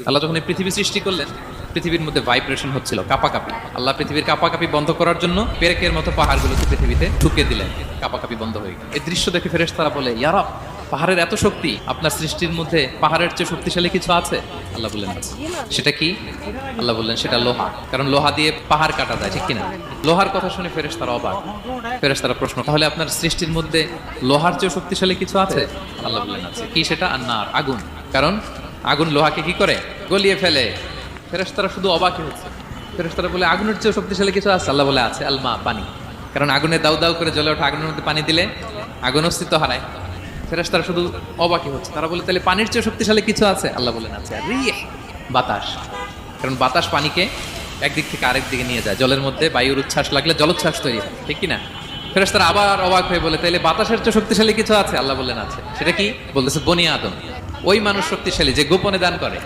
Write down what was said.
আল্লাহ যখন এই পৃথিবী সৃষ্টি করলেন, পৃথিবীর মধ্যে ভাইব্রেশন হচ্ছিল, কাঁপাকাঁপি। আল্লাহ পৃথিবীর কাঁপাকাঁপি বন্ধ করার জন্য পেরেকের মতো পাহাড়গুলোকে পৃথিবীতে ঢুকে দিলেন, কাঁপাকাঁপি বন্ধ হয়ে গেল। এই দৃশ্য দেখে ফেরেশতারা বলে, ইয়া রব, পাহাড়ের এত শক্তি, আপনার সৃষ্টির মধ্যে পাহাড়ের চেয়ে শক্তিশালী কিছু আছে? আল্লাহ বললেন আছে। সেটা কি? আল্লাহ বললেন সেটা লোহা, কারণ লোহা দিয়ে পাহাড় কাটা যায়, ঠিক কিনা? লোহার কথা শুনে ফেরেশতারা অবাক। ফেরেশতারা প্রশ্ন, তাহলে আপনার সৃষ্টির মধ্যে লোহার চেয়ে শক্তিশালী কিছু আছে? আল্লাহ বললেন আছে। কি সেটা? আন্নার, আগুন। কারণ আগুন লোহাকে কি করে? গলিয়ে ফেলে। ফেরেশতারা শুধু অবাকই হচ্ছে। ফেরেশতারা বলে, আগুনের চেয়ে শক্তিশালী কিছু আছে? আল্লাহ বলে আছে, আলমা, পানি। কারণ আগুনে দাউ দাউ করে জ্বলে ওঠা আগুনের মধ্যে পানি দিলে আগুন অস্তিত্ব হারায়। ফেরেশতারা শুধু অবাকই হচ্ছে। তারা বলে, তাহলে পানির চেয়ে শক্তিশালী কিছু আছে? আল্লাহ বলেন আছে, রিহ, বাতাস। কারণ বাতাস পানিকে একদিক থেকে আরেক দিকে নিয়ে যায়। জলের মধ্যে বায়ুর উচ্ছ্বাস লাগলে জলোচ্ছ্বাস তৈরি হয়, ঠিক কিনা? ফেরেশতারা আবার অবাক হয়ে বলে, তাহলে বাতাসের চেয়ে শক্তিশালী কিছু আছে? আল্লাহ বললেন আছে। সেটা কি? বলতেছে বনি আদম, ওই মানুষ শক্তিশালী যে গোপনে দান করে।